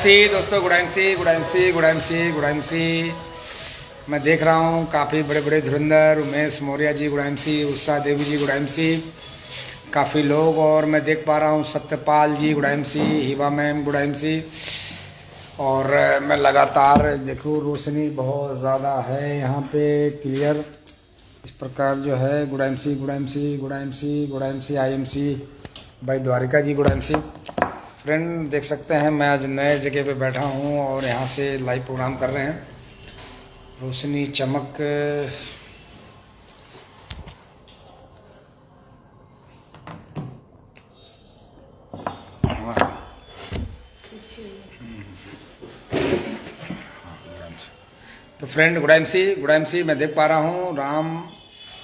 MC दोस्तों, good MC, good MC, good MC, good MC. मैं देख रहा हूँ काफ़ी बड़े बड़े धुरंधर, Umesh Maurya ji good MC, Usha Devi ji good MC, काफ़ी लोग। और मैं देख पा रहा हूँ Satyapal ji good MC, Hiba ma'am good MC. और मैं लगातार देखूँ रोशनी बहुत ज़्यादा है यहाँ पे, क्लियर इस प्रकार जो है। Good MC, good MC, good MC, good MC, I MC भाई Dwarika ji good MC. Friend देख सकते हैं मैं आज नए जगह पे बैठा हूँ और यहाँ से लाइव प्रोग्राम कर रहे हैं। रोशनी चमक तो friend good MC, good MC. मैं देख पा रहा हूँ Ram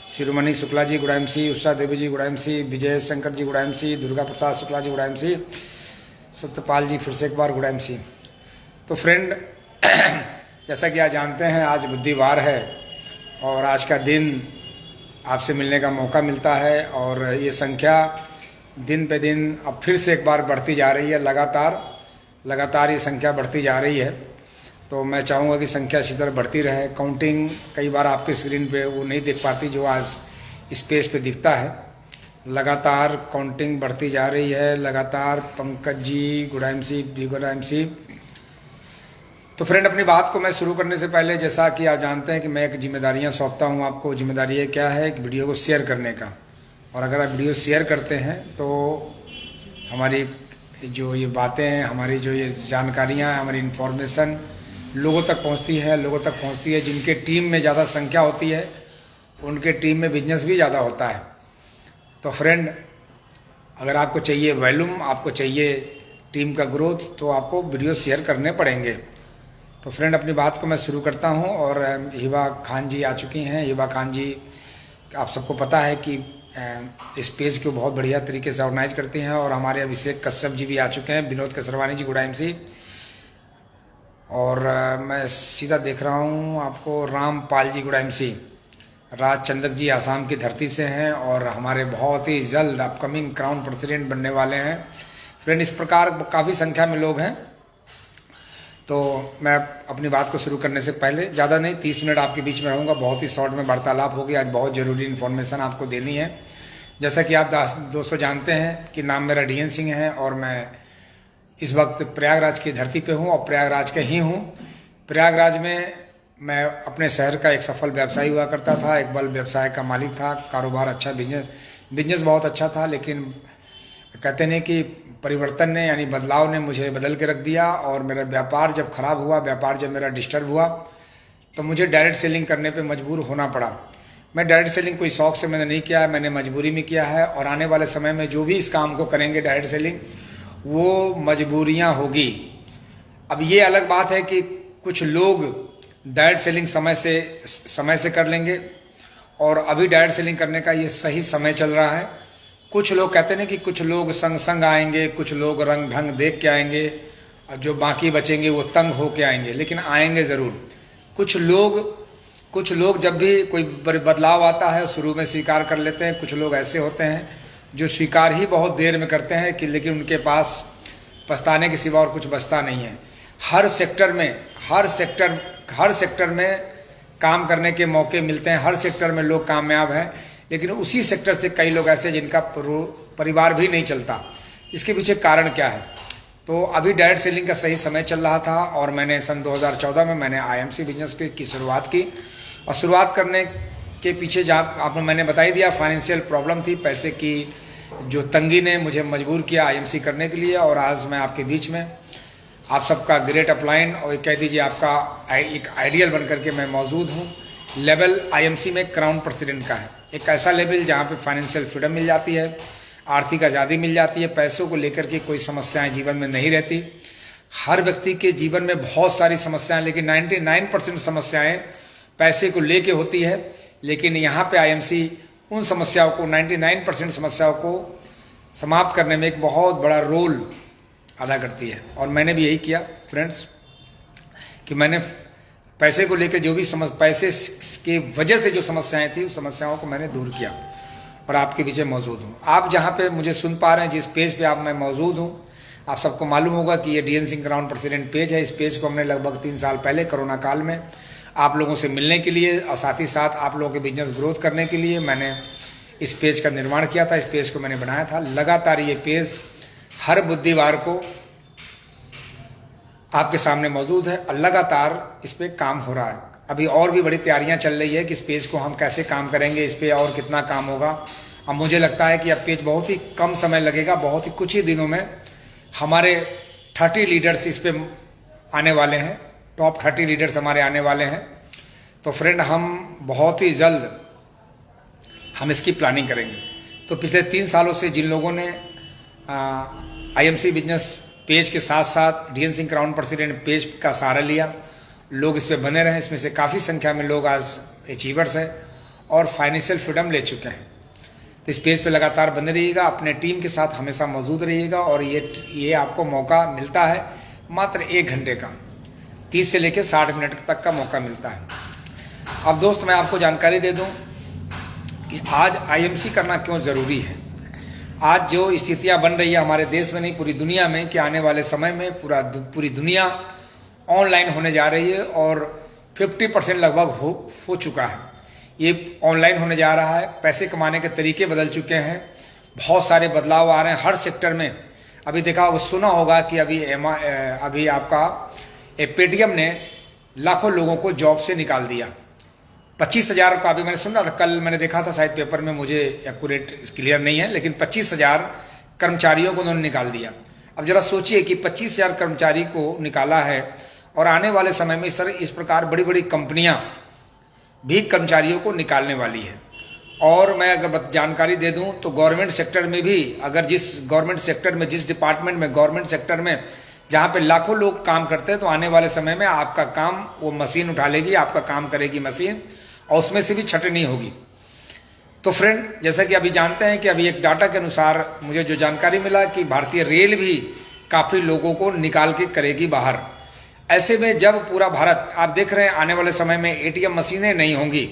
Shiromani Shukla ji good MC, Usha Devi ji good MC, Vijay Shankar ji good MC, Durga Prasad Shukla ji good MC, Satyapal जी फिर से एक बार गुड एमसी। तो फ्रेंड जैसा कि आप जानते हैं आज बुधवार है और आज का दिन आपसे मिलने का मौका मिलता है और ये संख्या दिन पे दिन अब फिर से एक बार बढ़ती जा रही है। लगातार ये संख्या बढ़ती जा रही है। तो मैं चाहूँगा कि संख्या इसी तरह बढ़ती रहे। काउंटिंग कई बार आपके स्क्रीन पे वो नहीं दिख पाती जो आज इस पेज पे दिखता है। लगातार काउंटिंग बढ़ती जा रही है लगातार। Pankaj ji good MC, good MC. तो फ्रेंड अपनी बात को मैं शुरू करने से पहले जैसा कि आप जानते हैं कि मैं एक जिम्मेदारियां सौंपता हूं आपको। जिम्मेदारी क्या है कि वीडियो को शेयर करने का। और अगर आप वीडियो शेयर करते हैं तो हमारी जो ये बातें हैं, हमारी जो ये जानकारियां, हमारी इन्फॉर्मेशन लोगों तक पहुंचती है। जिनके टीम में ज़्यादा संख्या होती है उनके टीम में बिजनेस भी ज़्यादा होता है। तो फ्रेंड अगर आपको चाहिए वॉल्यूम, आपको चाहिए टीम का ग्रोथ, तो आपको वीडियो शेयर करने पड़ेंगे। तो फ्रेंड अपनी बात को मैं शुरू करता हूं। और हिबा खान जी आ चुकी हैं। हिबा खान जी आप सबको पता है कि इस पेज को बहुत बढ़िया तरीके से ऑर्गेनाइज करती हैं। और हमारे अभिषेक कश्यप जी भी आ चुके हैं, विनोद कसरवानी जी गुड एमसी। और मैं सीधा देख रहा हूं आपको रामपाल जी गुड एमसी। राज चंदक जी आसाम की धरती से हैं और हमारे बहुत ही जल्द अपकमिंग क्राउन प्रेसिडेंट बनने वाले हैं। फ्रेंड इस प्रकार काफ़ी संख्या में लोग हैं। तो मैं अपनी बात को शुरू करने से पहले ज़्यादा नहीं 30 मिनट आपके बीच में रहूँगा। बहुत ही शॉर्ट में वार्तालाप होगी। आज बहुत ज़रूरी इन्फॉर्मेशन आपको देनी है। जैसा कि आप दोस्तों जानते हैं कि नाम मेरा डीएन सिंह है और मैं इस वक्त प्रयागराज की धरती पे हूँ और प्रयागराज का ही हूँ। प्रयागराज में मैं अपने शहर का एक सफल व्यवसायी हुआ करता था, एक बल व्यवसाय का मालिक था। कारोबार अच्छा, बिजनेस बहुत अच्छा था। लेकिन कहते नहीं कि परिवर्तन ने यानी बदलाव ने मुझे बदल के रख दिया। और मेरा व्यापार जब खराब हुआ, व्यापार जब मेरा डिस्टर्ब हुआ, तो मुझे डायरेक्ट सेलिंग करने पे मजबूर होना पड़ा। मैं डायरेक्ट सेलिंग कोई शौक से मैंने नहीं किया है, मैंने मजबूरी में किया है। और आने वाले समय में जो भी इस काम को करेंगे डायरेक्ट सेलिंग, वो मजबूरियां होगी। अब ये अलग बात है कि कुछ लोग डायरेक्ट सेलिंग समय से कर लेंगे और अभी डायरेक्ट सेलिंग करने का ये सही समय चल रहा है। कुछ लोग कहते हैं कि कुछ लोग संग आएंगे, कुछ लोग रंग ढंग देख के आएंगे और जो बाकी बचेंगे वो तंग होके आएंगे, लेकिन आएंगे ज़रूर। कुछ लोग जब भी कोई बदलाव आता है शुरू में स्वीकार कर लेते हैं। कुछ लोग ऐसे होते हैं जो स्वीकार ही बहुत देर में करते हैं कि लेकिन उनके पास पछताने के सिवा और कुछ बचता नहीं है। हर सेक्टर में काम करने के मौके मिलते हैं। हर सेक्टर में लोग कामयाब हैं, लेकिन उसी सेक्टर से कई लोग ऐसे जिनका परिवार भी नहीं चलता। इसके पीछे कारण क्या है? तो अभी डायरेक्ट सेलिंग का सही समय चल रहा था और मैंने सन 2014 में मैंने आईएमसी बिजनेस की शुरुआत की। और शुरुआत करने के पीछे जहाँ आपने मैंने बता ही दिया, फाइनेंशियल प्रॉब्लम थी, पैसे की जो तंगी ने मुझे मजबूर किया आईएमसी करने के लिए। और आज मैं आपके बीच में आप सबका ग्रेट अपलाइन और कह दीजिए आपका एक आइडियल बन करके मैं मौजूद हूँ। लेवल आईएमसी में क्राउन प्रेसिडेंट का है, एक ऐसा लेवल जहाँ पे फाइनेंशियल फ्रीडम मिल जाती है, आर्थिक आज़ादी मिल जाती है, पैसों को लेकर के कोई समस्याएं जीवन में नहीं रहती। हर व्यक्ति के जीवन में बहुत सारी समस्याएं, लेकिन 99% समस्याएं पैसे को लेके होती है। लेकिन यहाँ पे आईएमसी उन समस्याओं को 99% समस्याओं को समाप्त करने में एक बहुत बड़ा रोल अदा करती है। और मैंने भी यही किया फ्रेंड्स कि मैंने पैसे को लेकर जो भी पैसे के वजह से जो समस्याएं थी उस समस्याओं को मैंने दूर किया और आपके बीच में मौजूद हूँ। आप जहाँ पे मुझे सुन पा रहे हैं, जिस पेज पे आप मैं मौजूद हूँ, आप सबको मालूम होगा कि ये DN Singh crown president page है। इस पेज को हमने लगभग 3 साल पहले कोरोना काल में आप लोगों से मिलने के लिए और साथ ही साथ आप लोगों के बिजनेस ग्रोथ करने के लिए मैंने इस पेज का निर्माण किया था। इस पेज को मैंने बनाया था। लगातार ये पेज हर बुधवार को आपके सामने मौजूद है और लगातार इस पे काम हो रहा है। अभी और भी बड़ी तैयारियां चल रही है कि इस पेज को हम कैसे काम करेंगे, इस पे और कितना काम होगा। अब मुझे लगता है कि अब पेज बहुत ही कम समय लगेगा, बहुत ही कुछ ही दिनों में हमारे 30 लीडर्स इस पे आने वाले हैं। टॉप 30 लीडर्स हमारे आने वाले हैं। तो फ्रेंड, हम बहुत ही जल्द हम इसकी प्लानिंग करेंगे। तो पिछले 3 सालों से जिन लोगों ने IMC बिजनेस पेज के साथ साथ DN Singh crown president page का सहारा लिया, लोग इस पे बने रहे। इसमें से काफ़ी संख्या में लोग आज अचीवर्स हैं और फाइनेंशियल फ्रीडम ले चुके हैं। तो इस पेज पे लगातार बने रहिएगा, अपने टीम के साथ हमेशा मौजूद रहिएगा और ये आपको मौका मिलता है मात्र 1 घंटे का, 30 से लेकर 60 मिनट तक का मौका मिलता है। अब दोस्त, मैं आपको जानकारी दे दूं कि आज IMC करना क्यों ज़रूरी है। आज जो स्थितियां बन रही है हमारे देश में नहीं, पूरी दुनिया में, कि आने वाले समय में पूरी दुनिया ऑनलाइन होने जा रही है और 50% लगभग हो चुका है। ये ऑनलाइन होने जा रहा है। पैसे कमाने के तरीके बदल चुके हैं। बहुत सारे बदलाव आ रहे हैं हर सेक्टर में। अभी देखा होगा, सुना होगा कि अभी आपका पेटीएम ने लाखों लोगों को जॉब से निकाल दिया। 25,000 का अभी मैंने सुना था, कल मैंने देखा था शायद पेपर में, मुझे एक्यूरेट क्लियर नहीं है, लेकिन 25,000 कर्मचारियों को उन्होंने निकाल दिया। अब जरा सोचिए कि 25,000 कर्मचारी को निकाला है और आने वाले समय में इस प्रकार बड़ी बड़ी कंपनियां भी कर्मचारियों को निकालने वाली है। और मैं अगर जानकारी दे दूं तो गवर्नमेंट सेक्टर में भी, अगर जिस डिपार्टमेंट में, गवर्नमेंट सेक्टर में जहां पे लाखों लोग काम करते हैं, तो आने वाले समय में आपका काम वो मशीन उठा लेगी, आपका काम करेगी मशीन, और उसमें से भी छटनी होगी। तो फ्रेंड, जैसा कि अभी जानते हैं कि अभी एक डाटा के अनुसार मुझे जो जानकारी मिला कि भारतीय रेल भी काफ़ी लोगों को निकाल के करेगी बाहर। ऐसे में जब पूरा भारत, आप देख रहे हैं आने वाले समय में ATM मशीनें नहीं होंगी,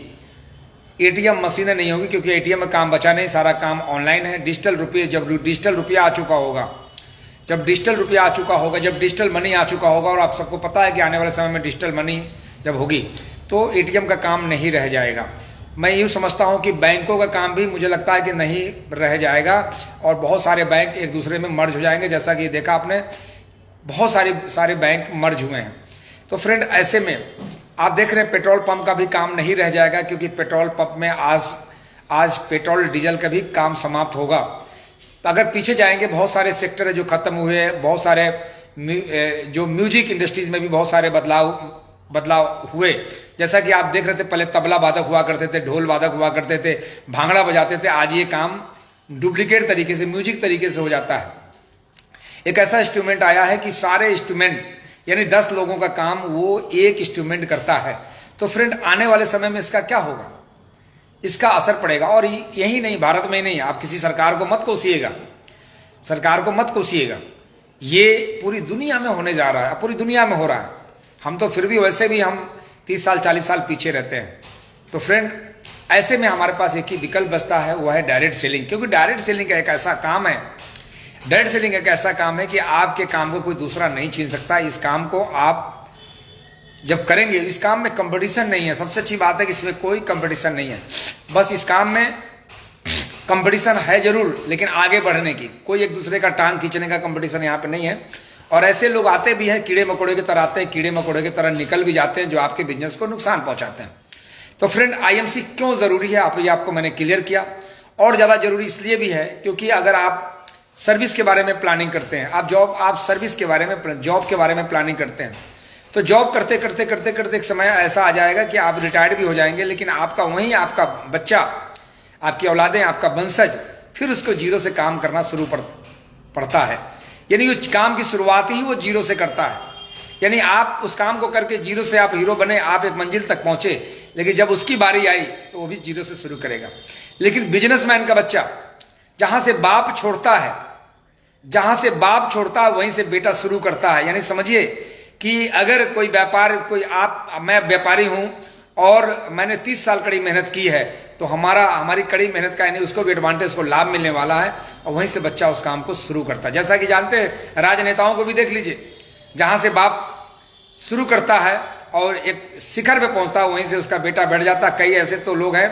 क्योंकि ATM में काम बचा नहीं, सारा काम ऑनलाइन है। डिजिटल रुपये, जब डिजिटल रुपया आ चुका होगा, जब डिजिटल मनी आ चुका होगा, और आप सबको पता है कि आने वाले समय में डिजिटल मनी जब होगी तो ATM का काम नहीं रह जाएगा। मैं यूँ समझता हूँ कि बैंकों का काम भी मुझे लगता है कि नहीं रह जाएगा और बहुत सारे बैंक एक दूसरे में मर्ज हो जाएंगे। जैसा कि देखा आपने, बहुत सारे बैंक मर्ज हुए हैं। तो फ्रेंड, ऐसे में आप देख रहे हैं पेट्रोल पंप का भी काम नहीं रह जाएगा, क्योंकि पेट्रोल पंप में आज पेट्रोल डीजल का भी काम समाप्त होगा। तो अगर पीछे जाएंगे, बहुत सारे सेक्टर है जो खत्म हुए हैं। बहुत सारे जो म्यूजिक इंडस्ट्रीज में भी बहुत सारे बदलाव हुए। जैसा कि आप देख रहे थे, पहले तबला वादक हुआ करते थे, ढोल वादक हुआ करते थे, भांगड़ा बजाते थे। आज ये काम डुप्लीकेट तरीके से, म्यूजिक तरीके से हो जाता है। एक ऐसा इंस्ट्रूमेंट आया है कि सारे इंस्ट्रूमेंट, यानी 10 लोगों का काम वो एक इंस्ट्रूमेंट करता है। तो फ्रेंड, आने वाले समय में इसका क्या होगा, इसका असर पड़ेगा। और यही नहीं, भारत में ही नहीं, आप किसी सरकार को मत कोसिएगा, ये पूरी दुनिया में होने जा रहा है, पूरी दुनिया में हो रहा है। हम तो फिर भी, वैसे भी हम 30 साल 40 साल पीछे रहते हैं। तो फ्रेंड, ऐसे में हमारे पास एक ही विकल्प बचता है, वो है डायरेक्ट सेलिंग। क्योंकि डायरेक्ट सेलिंग एक ऐसा काम है कि आपके काम को कोई दूसरा नहीं छीन सकता। इस काम को आप जब करेंगे, इस काम में कंपटीशन नहीं है। सबसे अच्छी बात है कि इसमें कोई कंपटीशन नहीं है। बस इस काम में कंपटीशन है जरूर, लेकिन आगे बढ़ने की, कोई एक दूसरे का टांग खींचने का कंपटीशन यहाँ पे नहीं है। और ऐसे लोग आते भी हैं, कीड़े मकोड़े की तरह आते हैं, कीड़े मकोड़े की तरह निकल भी जाते हैं, जो आपके बिजनेस को नुकसान पहुंचाते हैं। तो फ्रेंड, IMC क्यों जरूरी है, आपको मैंने क्लियर किया। और ज्यादा जरूरी इसलिए भी है क्योंकि अगर आप सर्विस के बारे में प्लानिंग करते हैं, आप सर्विस के बारे में, जॉब के बारे में प्लानिंग करते हैं, तो जॉब करते करते एक समय ऐसा आ जाएगा कि आप रिटायर्ड भी हो जाएंगे, लेकिन आपका बच्चा, आपकी औलादें, आपका वंशज फिर उसको जीरो से काम करना शुरू पड़ता है। यानी उस काम की शुरुआत ही वो जीरो से करता है। यानी आप उस काम को करके जीरो से आप हीरो बने, आप एक मंजिल तक पहुंचे, लेकिन जब उसकी बारी आई तो वो भी जीरो से शुरू करेगा। लेकिन बिजनेसमैन का बच्चा जहां से बाप छोड़ता है, वहीं से बेटा शुरू करता है। यानी समझिए कि अगर कोई मैं व्यापारी हूं और मैंने 30 साल कड़ी मेहनत की है, तो हमारी कड़ी मेहनत का यानी उसको भी एडवांटेज को लाभ मिलने वाला है, और वहीं से बच्चा उस काम को शुरू करता है। जैसा कि जानते हैं राजनेताओं को भी देख लीजिए, जहां से बाप शुरू करता है और एक शिखर पे पहुंचता है, वहीं से उसका बेटा बैठ जाता है। कई ऐसे तो लोग हैं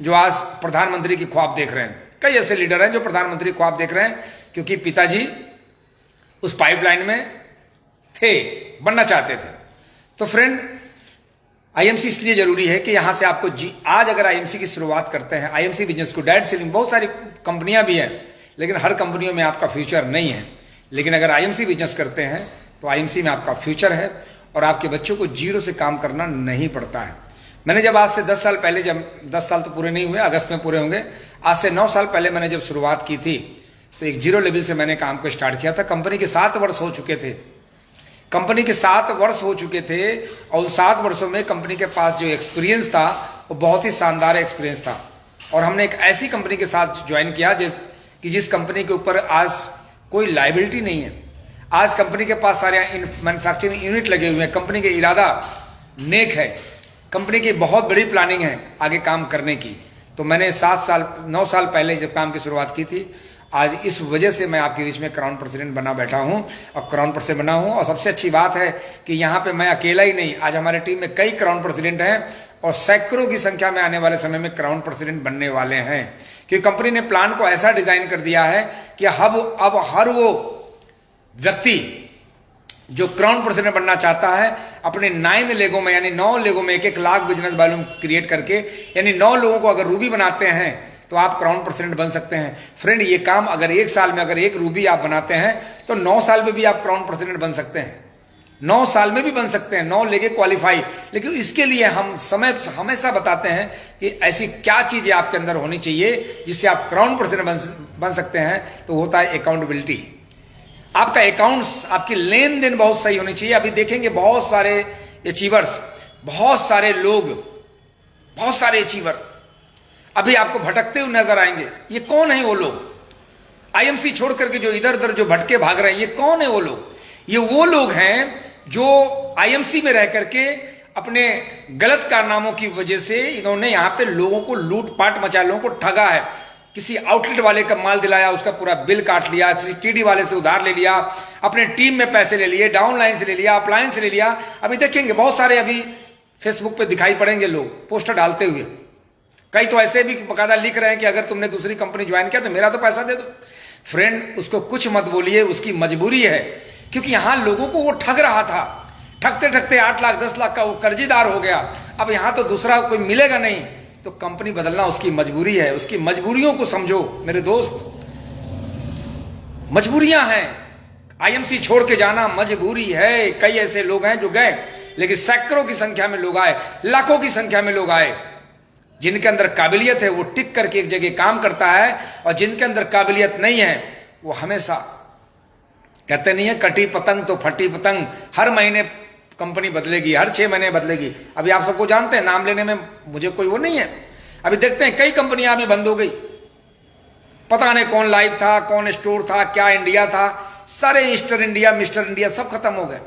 जो आज प्रधानमंत्री की ख्वाब देख रहे हैं, कई ऐसे लीडर हैं जो प्रधानमंत्री की ख्वाब देख रहे हैं, क्योंकि पिताजी उस पाइपलाइन में थे, बनना चाहते थे। तो फ्रेंड, आईएमसी इसलिए जरूरी है कि यहां से आपको आज अगर आईएमसी की शुरुआत करते हैं, आईएमसी बिजनेस को डायरेक्ट सेलिंग, बहुत सारी कंपनियां भी हैं, लेकिन हर कंपनियों में आपका फ्यूचर नहीं है। लेकिन अगर आईएमसी बिजनेस करते हैं तो आईएमसी में आपका फ्यूचर है, और आपके बच्चों को जीरो से काम करना नहीं पड़ता है। मैंने जब आज से 10 साल पहले, जब 10 साल तो पूरे नहीं हुए, अगस्त में पूरे होंगे, आज से 9 साल पहले मैंने जब शुरुआत की थी, तो एक जीरो लेवल से मैंने काम को स्टार्ट किया था। कंपनी के 7 वर्ष हो चुके थे, कंपनी के 7 वर्ष हो चुके थे, और उन 7 वर्षों में कंपनी के पास जो एक्सपीरियंस था वो बहुत ही शानदार एक्सपीरियंस था। और हमने एक ऐसी कंपनी के साथ ज्वाइन किया जिस कंपनी के ऊपर आज कोई लाइबिलिटी नहीं है। आज कंपनी के पास सारे मैन्युफैक्चरिंग यूनिट लगे हुए हैं, कंपनी के इरादा नेक है, कंपनी की बहुत बड़ी प्लानिंग है आगे काम करने की। तो मैंने 9 साल पहले जब काम की शुरुआत की थी, आज इस वजह से मैं आपके बीच में क्राउन प्रेसिडेंट बना बैठा हूं, और क्राउन प्रेसिडेंट बना हूं। और सबसे अच्छी बात है कि यहां पे मैं अकेला ही नहीं, आज हमारे टीम में कई क्राउन प्रेसिडेंट हैं, और सैकड़ों की संख्या में आने वाले समय में क्राउन प्रेसिडेंट बनने वाले हैं, क्योंकि कंपनी ने प्लान को ऐसा डिजाइन कर दिया है कि अब हर वो व्यक्ति जो क्राउन प्रेसिडेंट बनना चाहता है, अपने 9 लेगों में, यानी 9 लेगों में 1-1 लाख बिजनेस वॉल्यूम क्रिएट करके, यानी 9 लोगों को अगर रूबी बनाते हैं तो आप क्राउन प्रेसिडेंट बन सकते हैं। फ्रेंड, ये काम अगर 1 साल में अगर 1 रूबी आप बनाते हैं तो 9 साल में भी आप क्राउन प्रेसिडेंट बन सकते हैं, 9 साल में भी बन सकते हैं, 9 लेके क्वालिफाई। लेकिन इसके लिए हम समय हमेशा बताते हैं कि ऐसी क्या चीजें आपके अंदर होनी चाहिए जिससे आप क्राउन प्रेसिडेंट बन सकते हैं। तो होता है अकाउंटेबिलिटी, आपका अकाउंट्स, आपकी लेन देन बहुत सही होनी चाहिए। अभी देखेंगे बहुत सारे अचीवर्स, बहुत सारे लोग, बहुत सारे अचीवर अभी आपको भटकते हुए नजर आएंगे। ये कौन है वो लोग? आईएमसी छोड़ करके जो इधर उधर जो भटके भाग रहे हैं, ये कौन है वो लोग? ये वो लोग हैं जो आईएमसी में रह करके अपने गलत कारनामों की वजह से इन्होंने यहां पे लोगों को लूटपाट मचा, लोगों को ठगा है। किसी आउटलेट वाले का माल दिलाया, उसका पूरा बिल काट लिया, किसी टीडी वाले से उधार ले लिया, अपने टीम में पैसे ले लिए, डाउनलाइन से ले लिया, अपलाइन से ले लिया। अभी देखेंगे बहुत सारे अभी फेसबुक पे दिखाई पड़ेंगे लोग पोस्टर डालते हुए। कई तो ऐसे भी बकायदा लिख रहे हैं कि अगर तुमने दूसरी कंपनी ज्वाइन किया तो मेरा तो पैसा दे दो। फ्रेंड, उसको कुछ मत बोलिए, उसकी मजबूरी है, क्योंकि यहां लोगों को वो ठग रहा था, ठगते ठगते 8 लाख 10 लाख का वो कर्जीदार हो गया। अब यहां तो दूसरा कोई मिलेगा नहीं, तो कंपनी बदलना उसकी मजबूरी है। उसकी मजबूरियों को समझो मेरे दोस्त, मजबूरियां हैं। आईएमसी छोड़ के जाना मजबूरी है। कई ऐसे लोग हैं जो गए, लेकिन सैकड़ों की संख्या में लोग आए, लाखों की संख्या में लोग आए। जिनके अंदर काबिलियत है वो टिक करके एक जगह काम करता है, और जिनके अंदर काबिलियत नहीं है वो हमेशा, कहते नहीं है कटी पतंग तो फटी पतंग, हर महीने कंपनी बदलेगी, हर 6 महीने बदलेगी। अभी आप सबको जानते हैं, नाम लेने में मुझे कोई वो नहीं है। अभी देखते हैं कई कंपनियां अभी बंद हो गई, पता नहीं कौन लाइव था, कौन स्टोर था, क्या इंडिया था, सारे ईस्टर इंडिया, मिस्टर इंडिया सब खत्म हो गए।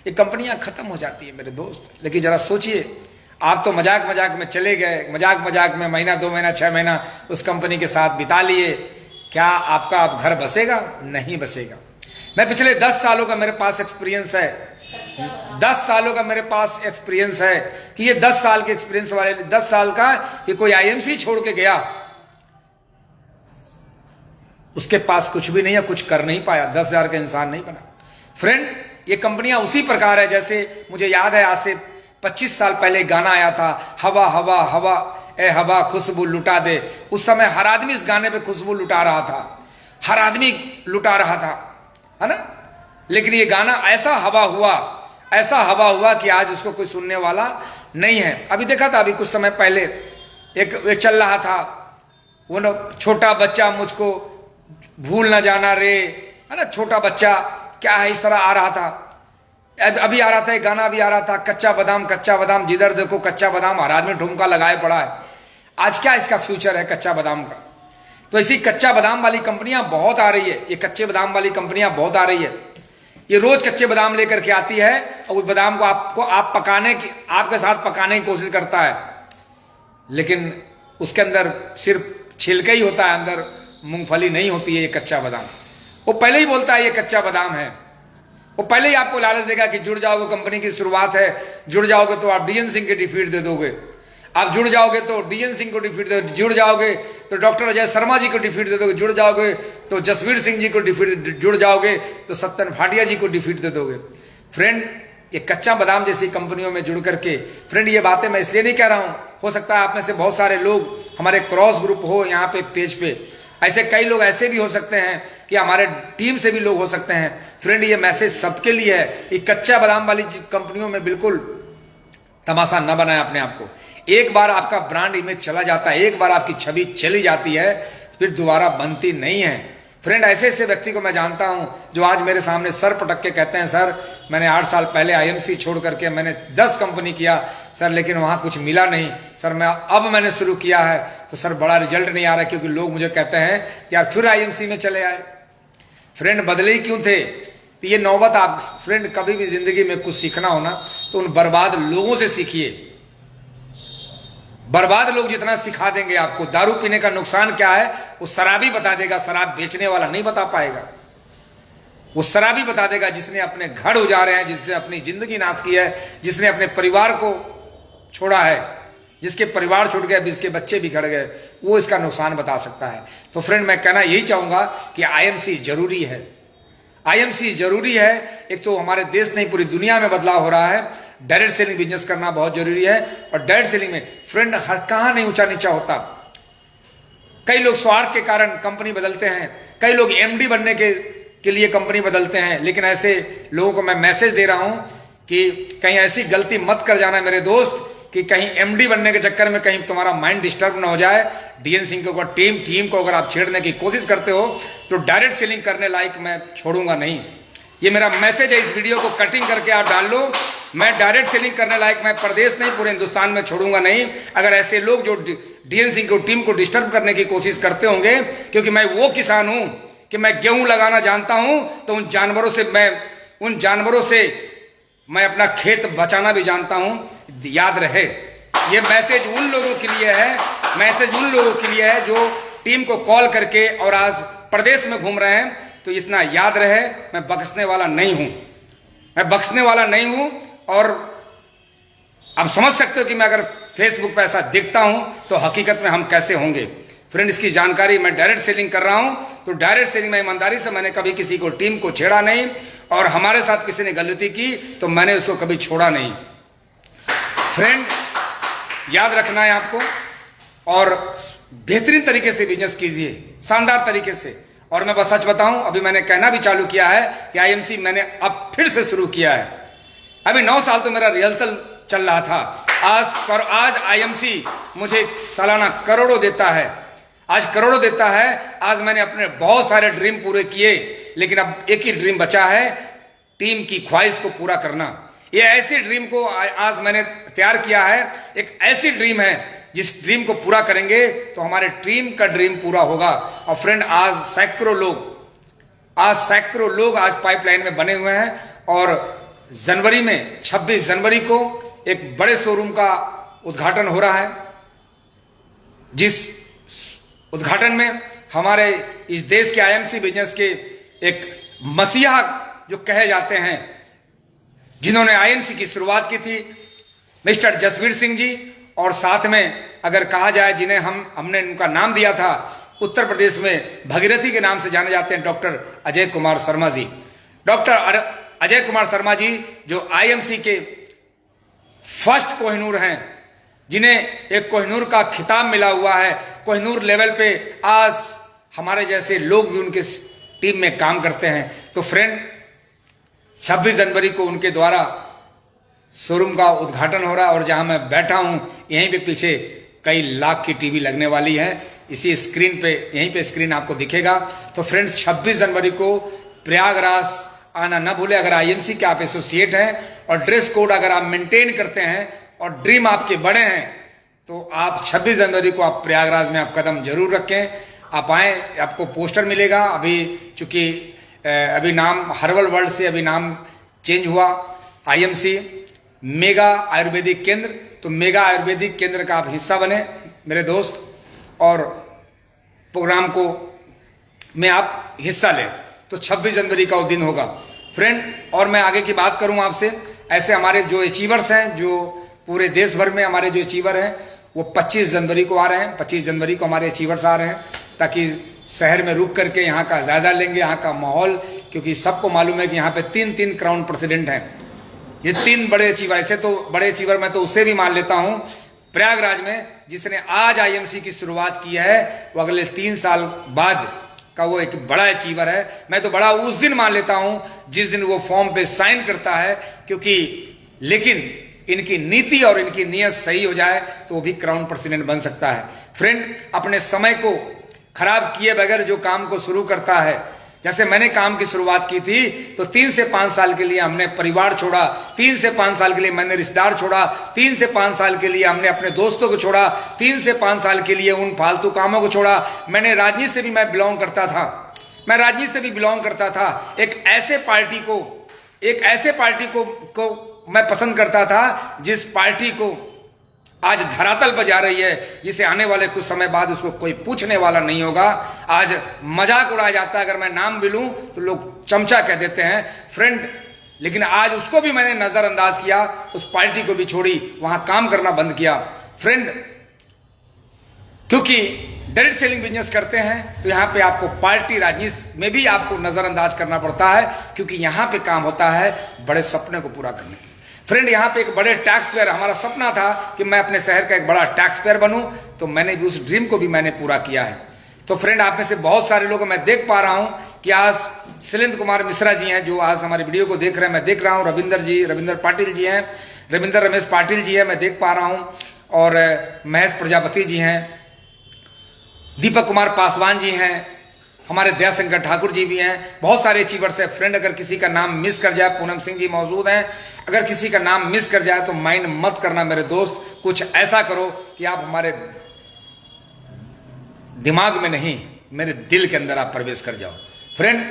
ये कंपनियां खत्म हो जाती है मेरे दोस्त। लेकिन जरा सोचिए, आप तो मजाक मजाक में चले गए, मजाक मजाक में महीना 2 महीना 6 महीना उस कंपनी के साथ बिता लिए, क्या आपका अब घर बसेगा? नहीं बसेगा। मैं पिछले 10 सालों का मेरे पास एक्सपीरियंस है, 10 सालों का मेरे पास एक्सपीरियंस है कि ये 10 साल के एक्सपीरियंस वाले, 10 साल का कि कोई आईएमसी छोड़ के गया, उसके पास कुछ भी नहीं है, कुछ कर नहीं पाया, 10,000 का इंसान नहीं बना। फ्रेंड, ये कंपनियां उसी प्रकार है जैसे मुझे याद है आज से 25 साल पहले गाना आया था, हवा हवा हवा ए हवा खुशबू लुटा दे। उस समय हर आदमी इस गाने पे खुशबू लुटा रहा था, हर आदमी लुटा रहा था, है ना। लेकिन ये गाना ऐसा हवा हुआ कि आज उसको कोई सुनने वाला नहीं है। अभी देखा था, अभी कुछ समय पहले एक चल रहा था, वो ना छोटा बच्चा मुझको भूल न जाना रे, है ना, छोटा बच्चा क्या है, इस तरह आ रहा था। अभी आ रहा था एक गाना, अभी आ रहा था कच्चा बादाम जिधर देखो कच्चा बादाम, हर आदमी ठुमका लगाए पड़ा है। आज क्या इसका फ्यूचर है कच्चा बादाम का? तो इसी कच्चा बादाम वाली कंपनियां बहुत आ रही है, ये कच्चे बादाम वाली कंपनियां बहुत आ रही है। ये रोज कच्चे बादाम लेकर के आती है और उस बादाम को आपके साथ पकाने की कोशिश करता है, लेकिन उसके अंदर सिर्फ छिलका ही होता है, अंदर मूंगफली नहीं होती है ये कच्चा बादाम। वो पहले ही बोलता है ये कच्चा बादाम है, वो पहले ही आपको लालच देगा कि जुड़ जाओगे, कंपनी की शुरुआत है, जुड़ जाओगे तो आप डीएन सिंह के डिफीट दे दोगे, आप जुड़ जाओगे तो डीएन सिंह को डिफीट दे, जुड़ जाओगे तो डॉक्टर अजय शर्मा जी को डिफीट दे दोगे, जुड़ जाओगे तो जसवीर सिंह जी को डिफीट, जुड़ जाओगे तो सत्तन भाटिया जी को डिफीट दे दोगे। फ्रेंड, ये कच्चा बादाम जैसी कंपनियों में जुड़ करके, फ्रेंड ये बातें मैं इसलिए नहीं कह रहा हूं, हो सकता है आप में से बहुत सारे लोग हमारे क्रॉस ग्रुप हो यहाँ पे पेज पे, ऐसे कई लोग ऐसे भी हो सकते हैं कि हमारे टीम से भी लोग हो सकते हैं। फ्रेंड ये मैसेज सबके लिए है, ये कच्चा बादाम वाली कंपनियों में बिल्कुल तमाशा न बनाए अपने आप को। एक बार आपका ब्रांड इमेज चला जाता है, एक बार आपकी छवि चली जाती है, फिर दोबारा बनती नहीं है। फ्रेंड ऐसे ऐसे व्यक्ति को मैं जानता हूं जो आज मेरे सामने सर पटक के कहते हैं सर मैंने 8 साल पहले आईएमसी छोड़ करके मैंने 10 कंपनी किया सर, लेकिन वहां कुछ मिला नहीं सर, अब मैंने शुरू किया है तो सर बड़ा रिजल्ट नहीं आ रहा, क्योंकि लोग मुझे कहते हैं कि यार फिर आईएमसी में चले आए। फ्रेंड बदले ही क्यों थे? तो ये नौबत आप फ्रेंड कभी भी जिंदगी में कुछ सीखना हो ना तो उन बर्बाद लोगों से सीखिए। बर्बाद लोग जितना सिखा देंगे आपको दारू पीने का नुकसान क्या है, वो शराबी बता देगा, शराब बेचने वाला नहीं बता पाएगा। वो शराबी बता देगा जिसने अपने घर उजाड़े हैं, जिसने अपनी जिंदगी नाश की है, जिसने अपने परिवार को छोड़ा है, जिसके परिवार छूट गए, जिसके बच्चे बिगड़ गए, वो इसका नुकसान बता सकता है। तो फ्रेंड मैं कहना यही चाहूंगा कि आईएमसी जरूरी है, आईएमसी जरूरी है। एक तो हमारे देश नहीं पूरी दुनिया में बदलाव हो रहा है, डायरेक्ट सेलिंग बिजनेस करना बहुत जरूरी है। और डायरेक्ट सेलिंग में फ्रेंड हर कहां नहीं ऊंचा नीचा होता, कई लोग स्वार्थ के कारण कंपनी बदलते हैं, कई लोग एमडी बनने के लिए कंपनी बदलते हैं, लेकिन ऐसे लोगों को मैं मैसेज दे रहा हूं कि कहीं ऐसी गलती मत कर जाना मेरे दोस्त कि कहीं एमडी बनने के चक्कर में कहीं तुम्हारा माइंड डिस्टर्ब ना हो जाए। डीएन सिंह को टीम को अगर आप छेड़ने की कोशिश करते हो तो डायरेक्ट सेलिंग करने लायक मैं छोड़ूंगा नहीं। ये मेरा मैसेज है, इस वीडियो को कटिंग करके आप डाल लो। मैं डायरेक्ट सेलिंग करने लायक मैं प्रदेश नहीं पूरे हिंदुस्तान में छोड़ूंगा नहीं। अगर ऐसे लोग जो डीएन सिंह को टीम को डिस्टर्ब करने की कोशिश करते होंगे, क्योंकि मैं वो किसान हूं कि मैं गेहूं लगाना जानता हूं, तो उन जानवरों से मैं अपना खेत बचाना भी जानता हूं। याद रहे, ये मैसेज उन लोगों के लिए है, जो टीम को कॉल करके और आज प्रदेश में घूम रहे हैं। तो इतना याद रहे, मैं बख्शने वाला नहीं हूं। और अब समझ सकते हो कि मैं अगर फेसबुक पे ऐसा दिखता हूं तो हकीकत में हम कैसे होंगे। फ्रेंड इसकी जानकारी, मैं डायरेक्ट सेलिंग कर रहा हूं, तो डायरेक्ट सेलिंग में ईमानदारी से मैंने कभी किसी को टीम को छेड़ा नहीं, और हमारे साथ किसी ने गलती की तो मैंने उसको कभी छोड़ा नहीं। फ्रेंड याद रखना है आपको, और बेहतरीन तरीके से बिजनेस कीजिए, शानदार तरीके से। और मैं बस सच बताऊं, अभी मैंने कहना भी चालू किया है कि आईएमसी मैंने अब फिर से शुरू किया है। अभी 9 साल तो मेरा रिहर्सल चल रहा था, आज आईएमसी मुझे सालाना करोड़ों देता है, आज मैंने अपने बहुत सारे ड्रीम पूरे किए, लेकिन अब एक ही ड्रीम बचा है, टीम की ख्वाहिश को पूरा करना। ये ऐसी ड्रीम को आज मैंने तैयार किया है, एक ऐसी ड्रीम है जिस ड्रीम को पूरा करेंगे तो हमारे टीम का ड्रीम पूरा होगा। और फ्रेंड आज सैकड़ों लोग आज पाइपलाइन में बने हुए हैं, और जनवरी में 26 जनवरी को एक बड़े शोरूम का उद्घाटन हो रहा है, जिस उद्घाटन में हमारे इस देश के आईएमसी बिजनेस के एक मसीहा जो कहे जाते हैं, जिन्होंने आईएमसी की शुरुआत की थी, मिस्टर जसवीर सिंह जी, और साथ में अगर कहा जाए जिन्हें हमने उनका नाम दिया था, उत्तर प्रदेश में भगीरथी के नाम से जाने जाते हैं, डॉक्टर अजय कुमार शर्मा जी। डॉक्टर अजय कुमार शर्मा जी जो आईएमसी के फर्स्ट कोहिनूर हैं, जिन्हें एक कोहिनूर का खिताब मिला हुआ है। कोहिनूर लेवल पे आज हमारे जैसे लोग भी उनके टीम में काम करते हैं। तो फ्रेंड 26 जनवरी को उनके द्वारा शोरूम का उद्घाटन हो रहा है, और जहां मैं बैठा हूं यहीं पे पीछे कई लाख की टीवी लगने वाली है, इसी स्क्रीन पे, यहीं पे स्क्रीन आपको दिखेगा। तो फ्रेंड्स 26 जनवरी को प्रयागराज आना न भूले। अगर आईएमसी के आप एसोसिएट हैं और ड्रेस कोड अगर आप मेंटेन करते हैं और ड्रीम आपके बड़े हैं, तो आप 26 जनवरी को आप प्रयागराज में आप कदम जरूर रखें। आप आए, आपको पोस्टर मिलेगा। अभी चूंकि अभी नाम हर्बल वर्ल्ड से अभी नाम चेंज हुआ IMC मेगा आयुर्वेदिक केंद्र। तो मेगा आयुर्वेदिक केंद्र का आप हिस्सा बने मेरे दोस्त, और प्रोग्राम को में आप हिस्सा लें। तो 26 जनवरी का वो दिन होगा फ्रेंड। और मैं आगे की बात करूं आपसे, ऐसे हमारे जो अचीवर्स हैं, जो पूरे देश भर में हमारे जो अचीवर हैं, वो 25 जनवरी को आ रहे हैं। 25 जनवरी को हमारे अचीवर्स आ रहे हैं, ताकि शहर में रुक करके यहाँ का जायजा लेंगे, यहाँ का माहौल, क्योंकि सबको मालूम है कि यहाँ पे 3 क्राउन प्रेसिडेंट हैं। ये 3 बड़े अचीवर, ऐसे तो बड़े अचीवर मैं तो उससे भी मान लेता हूँ, प्रयागराज में जिसने आज IMC की शुरुआत की है, वो अगले 3 साल बाद का वो एक बड़ा अचीवर है। मैं तो बड़ा उस दिन मान लेता हूं जिस दिन वो फॉर्म पे साइन करता है, क्योंकि लेकिन इनकी नीति और इनकी नीयत सही हो जाए तो वो भी क्राउन प्रेसिडेंट बन सकता है। फ्रेंड, अपने समय को खराब किए बगैर जो काम को शुरू करता है, जैसे मैंने काम की शुरुआत की थी तो 3 से 5 साल के लिए हमने परिवार छोड़ा, 3 से 5 साल के लिए मैंने रिश्तेदार छोड़ा, 3 से 5 साल के लिए हमने अपने दोस्तों को छोड़ा, 3 से 5 साल के लिए उन फालतू कामों को छोड़ा। मैंने राजनीति से भी मैं बिलोंग करता था, मैं राजनीति से भी बिलोंग करता था। एक ऐसे पार्टी को मैं पसंद करता था जिस पार्टी को आज धरातल पर जा रही है, जिसे आने वाले कुछ समय बाद उसको कोई पूछने वाला नहीं होगा। आज मजाक उड़ाया जाता है, अगर मैं नाम भी लूं तो लोग चमचा कह देते हैं फ्रेंड, लेकिन आज उसको भी मैंने नजरअंदाज किया, उस पार्टी को भी छोड़ी, वहां काम करना बंद किया फ्रेंड। क्योंकि डायरेक्ट सेलिंग बिजनेस करते हैं तो यहां पे आपको पार्टी राजनीति में भी आपको नजरअंदाज करना पड़ता है, क्योंकि यहां पे काम होता है बड़े सपने को पूरा करने के लिए। फ्रेंड, यहाँ पे एक बड़े टैक्स पेयर, हमारा सपना था कि मैं अपने शहर का एक बड़ा टैक्स पेयर बनूं, तो मैंने भी उस ड्रीम को भी मैंने पूरा किया है। तो फ्रेंड, आप में से बहुत सारे लोग मैं देख पा रहा हूं कि आज शैलेंद्र कुमार मिश्रा जी हैं जो आज हमारी वीडियो को देख रहे हैं, मैं देख रहा हूं। रविंदर पाटिल जी हैं, रविंदर रमेश पाटिल जी हैं, मैं देख पा रहा हूं, और महेश प्रजापति जी हैं, दीपक कुमार पासवान जी हैं, हमारे दयाशंकर ठाकुर जी भी हैं, बहुत सारे अचीवर्स हैं फ्रेंड। अगर किसी का नाम मिस कर जाए, पूनम सिंह जी मौजूद हैं, अगर किसी का नाम मिस कर जाए तो माइंड मत करना मेरे दोस्त, कुछ ऐसा करो कि आप हमारे दिमाग में नहीं, मेरे दिल के अंदर आप प्रवेश कर जाओ फ्रेंड।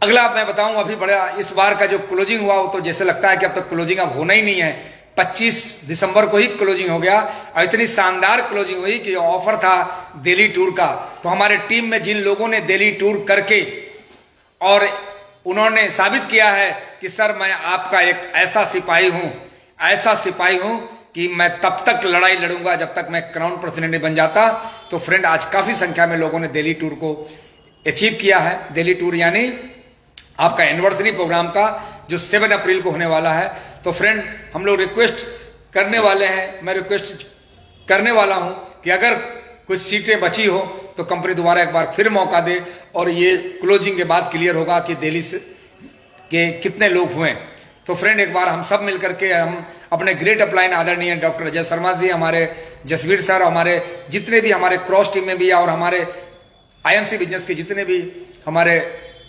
अगला मैं बताऊं, अभी बड़ा इस बार का जो क्लोजिंग हुआ वो तो जैसे लगता है कि अब तक क्लोजिंग अब होना ही नहीं है। 25 दिसंबर को ही क्लोजिंग हो गया, और इतनी शानदार क्लोजिंग हुई कि ऑफर था दिल्ली टूर का। तो हमारे टीम में जिन लोगों ने दिल्ली टूर करके और उन्होंने साबित किया है कि सर मैं आपका एक ऐसा सिपाही हूं कि मैं तब तक लड़ाई लड़ूंगा जब तक मैं क्राउन प्रेसिडेंट नहीं बन जाता। तो फ्रेंड, आज काफी संख्या में लोगों ने दिल्ली टूर को अचीव किया है। दिल्ली टूर यानी आपका एनिवर्सरी प्रोग्राम का जो 7 अप्रैल को होने वाला है। तो फ्रेंड, हम लोग रिक्वेस्ट करने वाले हैं, मैं रिक्वेस्ट करने वाला हूं कि अगर कुछ सीटें बची हो तो कंपनी दोबारा एक बार फिर मौका दे, और ये क्लोजिंग के बाद क्लियर होगा कि दिल्ली से के कितने लोग हुए। तो फ्रेंड, एक बार हम सब मिलकर के हम अपने ग्रेट अपलाइन आदरणीय डॉक्टर अजय शर्मा जी, हमारे जसवीर सर, हमारे जितने भी हमारे क्रॉस टीम में भी और हमारे IMC बिजनेस के जितने भी हमारे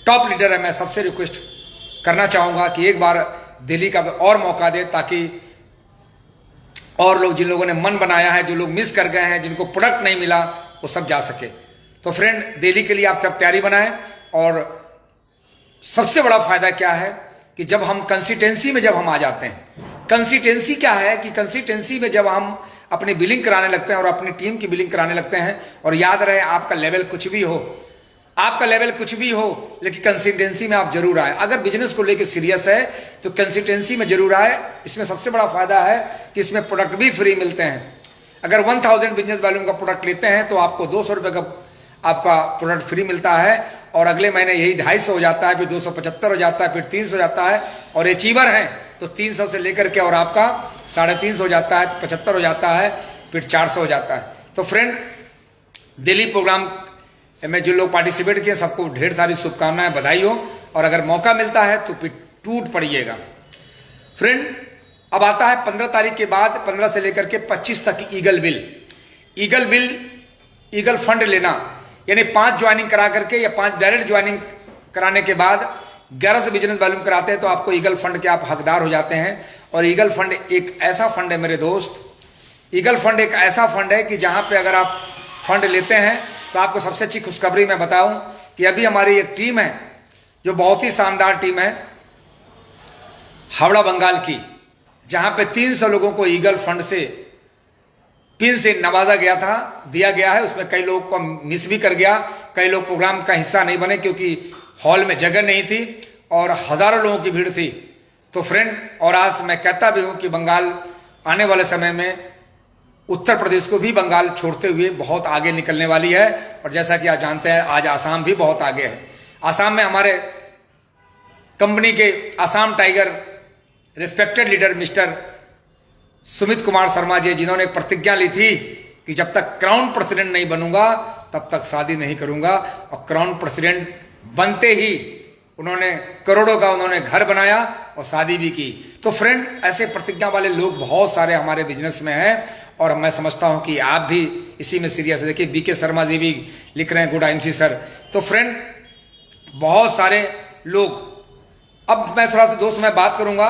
टॉप लीडर है, मैं सबसे रिक्वेस्ट करना चाहूंगा कि एक बार दिल्ली का और मौका दे, ताकि और लोग, जिन लोगों ने मन बनाया है, जो लोग मिस कर गए हैं, जिनको प्रोडक्ट नहीं मिला, वो सब जा सके। तो फ्रेंड, दिल्ली के लिए आप सब तैयारी बनाएं। और सबसे बड़ा फायदा क्या है कि जब हम कंसिस्टेंसी में जब हम आ जाते हैं, कंसिस्टेंसी क्या है कि कंसिस्टेंसी में जब हम अपनी बिलिंग कराने लगते हैं और अपनी टीम की बिलिंग कराने लगते हैं, और याद रहे आपका लेवल कुछ भी हो, लेकिन कंसिस्टेंसी में आप जरूर आए। अगर बिजनेस को लेकर सीरियस है तो कंसिस्टेंसी में जरूर आए। इसमें सबसे बड़ा फायदा है कि इसमें प्रोडक्ट भी फ्री मिलते हैं। अगर 1000 बिजनेस वॉल्यूम का प्रोडक्ट लेते हैं तो आपको 200 रुपए का आपका प्रोडक्ट फ्री मिलता है, और अगले महीने यही 250 हो जाता है, फिर 275 हो जाता है, फिर 300 हो जाता है। और अचीवर हैं तो 300 से लेकर के और आपका 350 हो जाता है, 75 हो जाता है, फिर 400 हो जाता है। तो फ्रेंड, दिल्ली प्रोग्राम में जो लोग पार्टिसिपेट किए सबको ढेर सारी शुभकामनाएं, बधाई हो। और अगर मौका मिलता है तो फिर टूट पड़िएगा फ्रेंड। अब आता है 15 तारीख के बाद, 15 से लेकर के 25 तक ईगल फंड लेना, यानी 5 ज्वाइनिंग करा करके या 5 डायरेक्ट ज्वाइनिंग कराने के बाद 11 से बिजनेस वॉल्यूम कराते हैं तो आपको ईगल फंड के आप हकदार हो जाते हैं। और ईगल फंड एक ऐसा फंड है मेरे दोस्त, ईगल फंड एक ऐसा फंड है कि जहां पे अगर आप फंड लेते हैं तो आपको सबसे अच्छी खुशखबरी मैं बताऊं कि अभी हमारी एक टीम है जो बहुत ही शानदार टीम है हावड़ा बंगाल की, जहां पे 300 लोगों को ईगल फंड से पिन से नवाजा गया था, दिया गया है। उसमें कई लोगों को मिस भी कर गया, कई लोग प्रोग्राम का हिस्सा नहीं बने क्योंकि हॉल में जगह नहीं थी और हजारों लोगों की भीड़ थी। तो फ्रेंड, और आज मैं कहता भी हूं कि बंगाल आने वाले समय में उत्तर प्रदेश को भी बंगाल छोड़ते हुए बहुत आगे निकलने वाली है। और जैसा कि आप जानते हैं, आज आसाम भी बहुत आगे है। आसाम में हमारे कंपनी के Assam tiger respected leader mister Sumit Kumar Sharma ji, जिन्होंने एक प्रतिज्ञा ली थी कि जब तक क्राउन प्रेसिडेंट नहीं बनूंगा तब तक शादी नहीं करूंगा, और क्राउन प्रेसिडेंट बनते ही उन्होंने करोड़ों का उन्होंने घर बनाया और शादी भी की। तो फ्रेंड, ऐसे प्रतिज्ञा वाले लोग बहुत सारे हमारे बिजनेस में हैं और मैं समझता हूं कि आप भी इसी में सीरियस है। देखिए, बीके शर्मा जी भी लिख रहे हैं, गुड आईएमसी सर। तो फ्रेंड, बहुत सारे लोग, अब मैं थोड़ा सा दोस्त मैं बात करूंगा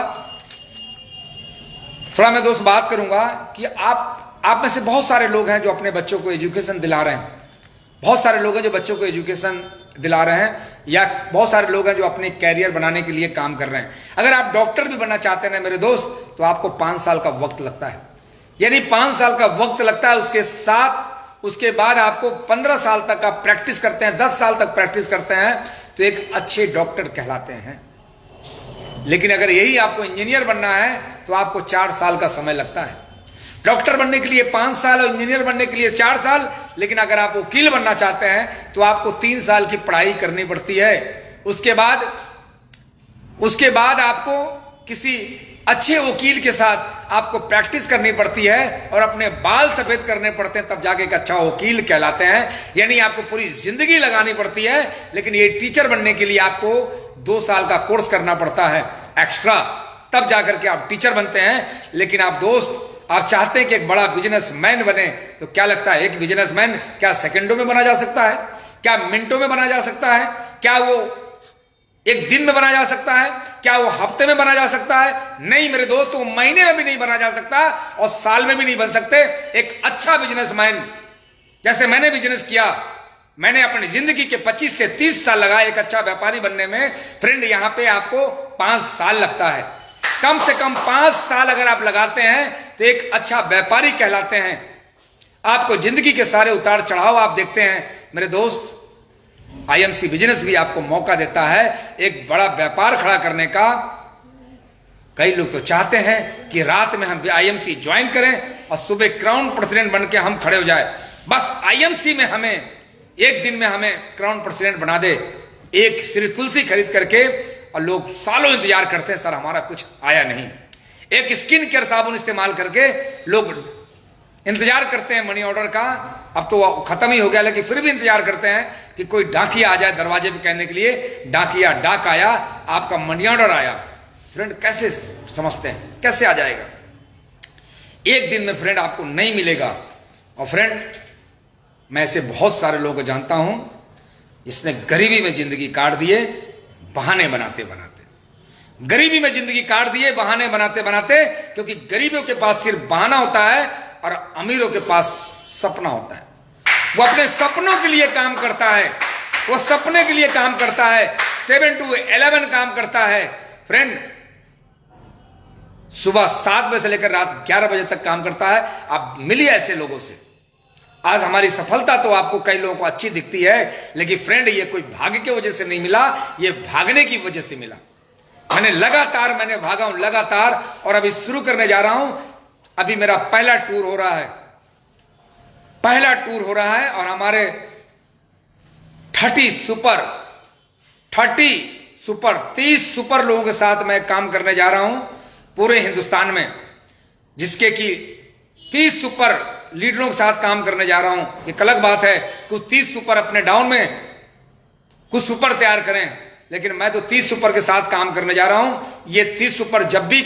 कि आप में से बहुत सारे लोग हैं जो अपने बच्चों को एजुकेशन दिला रहे हैं, बहुत सारे लोग हैं जो बच्चों को एजुकेशन दिला रहे हैं, या बहुत सारे लोग हैं जो अपने कैरियर बनाने के लिए काम कर रहे हैं। अगर आप डॉक्टर भी बनना चाहते हैं ना मेरे दोस्त, तो आपको 5 साल का वक्त लगता है, यानी 5 साल का वक्त लगता है। उसके साथ उसके बाद आपको 15 साल तक आप प्रैक्टिस करते हैं, 10 साल तक प्रैक्टिस करते हैं, तो एक अच्छे डॉक्टर कहलाते हैं। लेकिन अगर यही आपको इंजीनियर बनना है तो आपको 4 साल का समय लगता है। डॉक्टर बनने के लिए 5 साल और इंजीनियर बनने के लिए 4 साल। लेकिन अगर आप वकील बनना चाहते हैं तो आपको 3 साल की पढ़ाई करनी पड़ती है। उसके बाद आपको किसी अच्छे वकील के साथ आपको प्रैक्टिस करनी पड़ती है और अपने बाल सफेद करने पड़ते हैं, तब जाके एक अच्छा वकील कहलाते हैं। यानी आपको पूरी जिंदगी लगानी पड़ती है। लेकिन ये टीचर बनने के लिए आपको 2 साल का कोर्स करना पड़ता है एक्स्ट्रा, तब जाकर के आप टीचर बनते हैं। लेकिन आप दोस्त, आप चाहते हैं कि एक बड़ा बिजनेसमैन बने, तो क्या लगता है एक बिजनेसमैन क्या सेकंडों में बना जा सकता है? क्या मिनटों में बना जा सकता है? क्या वो एक दिन में बना जा सकता है? क्या वो हफ्ते में बना जा सकता है? नहीं मेरे दोस्त, वो महीने में भी नहीं बना जा सकता और साल में भी नहीं बन सकते। एक अच्छा बिजनेसमैन, जैसे मैंने बिजनेस किया, मैंने अपनी जिंदगी के 25 से 30 साल लगाए एक अच्छा व्यापारी बनने में। फ्रेंड, यहां पे आपको 5 साल लगता है, कम से कम 5 साल अगर आप लगाते हैं तो एक अच्छा व्यापारी कहलाते हैं। आपको जिंदगी के सारे उतार चढ़ाव आप देखते हैं मेरे दोस्त। आईएमसी बिजनेस भी आपको मौका देता है एक बड़ा व्यापार खड़ा करने का। कई लोग तो चाहते हैं कि रात में हम आईएमसी ज्वाइन करें और सुबह क्राउन प्रेसिडेंट बनके हम खड़े हो जाए। बस आईएमसी में हमें एक दिन में हमें क्राउन प्रेसिडेंट बना दे, एक श्री तुलसी खरीद करके। और लोग सालों इंतजार करते हैं, सर हमारा कुछ आया नहीं। एक स्किन केयर साबुन इस्तेमाल करके लोग इंतजार करते हैं मनी ऑर्डर का। अब तो खत्म ही हो गया, लेकिन फिर भी इंतजार करते हैं कि कोई डाकिया आ जाए दरवाजे पे कहने के लिए, डाकिया डाक आया, आपका मनी ऑर्डर आया। फ्रेंड, कैसे समझते हैं, कैसे आ जाएगा? एक दिन में फ्रेंड आपको नहीं मिलेगा। और फ्रेंड, मैं ऐसे बहुत सारे लोगों को जानता हूं जिसने गरीबी में जिंदगी काट दिए, बहाने बनाते बनाते। गरीबी में जिंदगी काट दिए बहाने बनाते बनाते, क्योंकि गरीबों के पास सिर्फ बहाना होता है और अमीरों के पास सपना होता है। वो अपने सपनों के लिए काम करता है, वो सपने के लिए काम करता है, 7 to 11 काम करता है। फ्रेंड, सुबह 7 बजे से लेकर रात 11 बजे तक काम करता है। आप मिलिए ऐसे लोगों से। आज हमारी सफलता तो आपको कई लोगों को अच्छी दिखती है, लेकिन फ्रेंड, ये कोई भाग्य की वजह से नहीं मिला, ये भागने की वजह से मिला। मैंने भागा हूं लगातार, और अभी शुरू करने जा रहा हूं। अभी मेरा पहला टूर हो रहा है और हमारे 30 सुपर लोगों के साथ मैं काम करने जा रहा हूं पूरे हिंदुस्तान में, जिसके कि 30 सुपर लीडरों के साथ काम करने जा रहा हूं। एक अलग बात है कि 30 सुपर अपने डाउन में कुछ सुपर तैयार करें, लेकिन मैं तो 30 सुपर के साथ काम करने जा रहा हूं। ये 30 सुपर जब भी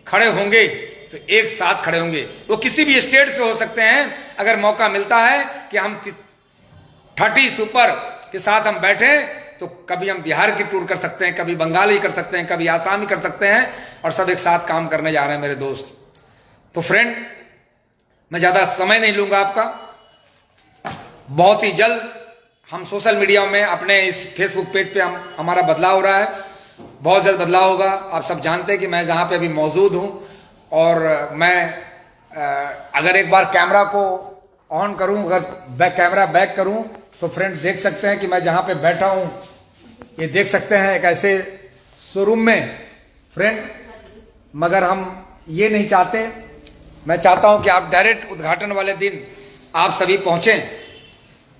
खड़े होंगे तो एक साथ खड़े होंगे। वो किसी भी स्टेट से हो सकते हैं। अगर मौका मिलता है कि हम 30 सुपर के साथ हम बैठे, तो कभी हम बिहार की टूर कर सकते हैं, कभी बंगाल ही कर सकते हैं, कभी आसाम ही कर सकते हैं, और सब एक साथ काम करने जा रहे हैं मेरे दोस्त। तो फ्रेंड, मैं ज्यादा समय नहीं लूंगा आपका। बहुत ही जल्द हम सोशल मीडिया में अपने इस फेसबुक पेज पे हमारा बदलाव हो रहा है, बहुत जल्द बदलाव होगा। आप सब जानते हैं कि मैं जहाँ पे अभी मौजूद हूँ, और मैं अगर एक बार कैमरा को ऑन करूँ, अगर कैमरा बैक करूँ, तो फ्रेंड देख सकते हैं कि मैं जहाँ पे बैठा हूँ, ये देख सकते हैं एक ऐसे शोरूम में फ्रेंड। मगर हम ये नहीं चाहते, मैं चाहता हूं कि आप डायरेक्ट उद्घाटन वाले दिन आप सभी पहुंचें,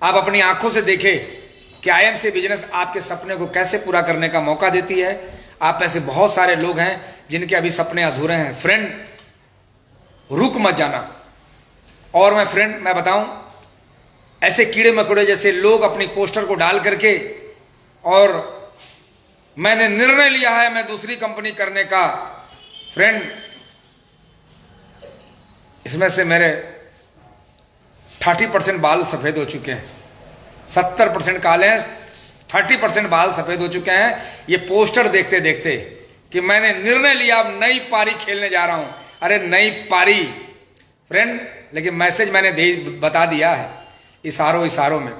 आप अपनी आंखों से देखें कि आईएमसी बिजनेस आपके सपने को कैसे पूरा करने का मौका देती है। आप में से बहुत सारे लोग हैं जिनके अभी सपने अधूरे हैं। फ्रेंड, रुक मत जाना। और मैं बताऊं, ऐसे कीड़े मकोड़े जैसे लोग अपनी पोस्टर को डाल करके, और मैंने निर्णय लिया है मैं दूसरी कंपनी करने का, फ्रेंड, इसमें से मेरे 30% बाल सफेद हो चुके हैं, 70% काले हैं, 30% बाल सफेद हो चुके हैं, ये पोस्टर देखते देखते कि मैंने निर्णय लिया अब नई पारी खेलने जा रहा हूं। अरे नई पारी फ्रेंड, लेकिन मैसेज मैंने बता दिया है इशारों में।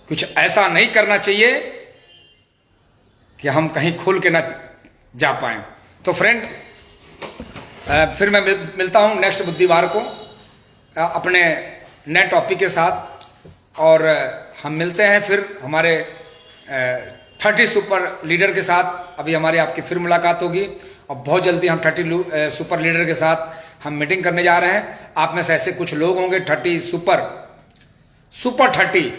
कुछ ऐसा नहीं करना चाहिए कि हम कहीं खुल के ना जा पाए। तो फ्रेंड, फिर मैं मिलता हूं नेक्स्ट बुधवार को अपने नए टॉपिक के साथ, और हम मिलते हैं फिर हमारे 30 सुपर लीडर के साथ। अभी हमारी आपकी फिर मुलाकात होगी, और बहुत जल्दी हम 30 सुपर लीडर के साथ हम मीटिंग करने जा रहे हैं। आप में से ऐसे कुछ लोग होंगे 30 सुपर 30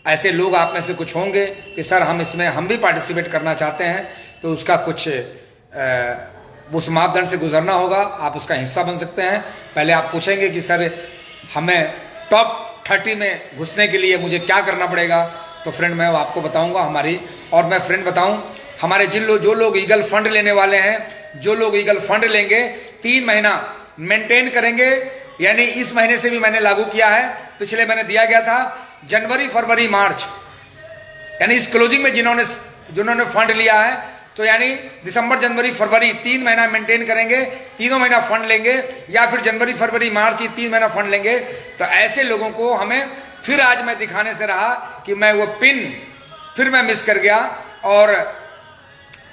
ऐसे लोग आप में से कुछ होंगे कि सर हम भी पार्टिसिपेट करना चाहते हैं, तो उसका कुछ उस मापदंड से गुजरना होगा, आप उसका हिस्सा बन सकते हैं। पहले आप पूछेंगे कि सर हमें टॉप 30 में घुसने के लिए मुझे क्या करना पड़ेगा, तो फ्रेंड मैं आपको बताऊंगा हमारी। और मैं फ्रेंड बताऊं, हमारे जो लोग ईगल फंड लेने वाले हैं, जो लोग ईगल फंड लेंगे 3 महीना मेंटेन करेंगे, यानी इस महीने से भी मैंने लागू किया है, पिछले महीने दिया गया था जनवरी फरवरी मार्च, यानी इस क्लोजिंग में जिन्होंने फंड लिया है, तो यानी दिसंबर जनवरी फरवरी 3 महीना मेंटेन करेंगे, तीनों महीना फंड लेंगे, या फिर जनवरी फरवरी मार्च 3 महीना फंड लेंगे। तो ऐसे लोगों को हमें फिर आज मैं दिखाने से रहा कि मैं वो पिन फिर मैं मिस कर गया, और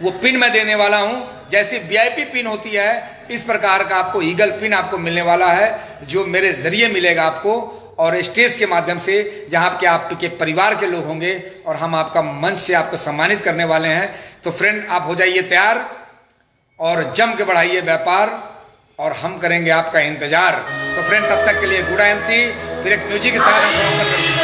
वो पिन मैं देने वाला हूं। जैसी वीआईपी पिन होती है, इस प्रकार का आपको ईगल पिन आपको मिलने वाला है, जो मेरे जरिए मिलेगा आपको, और स्टेज के माध्यम से जहां के आपके परिवार के लोग होंगे, और हम आपका मंच से आपको सम्मानित करने वाले हैं। तो फ्रेंड, आप हो जाइए तैयार और जम के बढ़ाइए व्यापार, और हम करेंगे आपका इंतजार। तो फ्रेंड, तब तक के लिए गुड आईएमसी। फिर एक म्यूजिक के साथ हम समाप्त कर देंगे।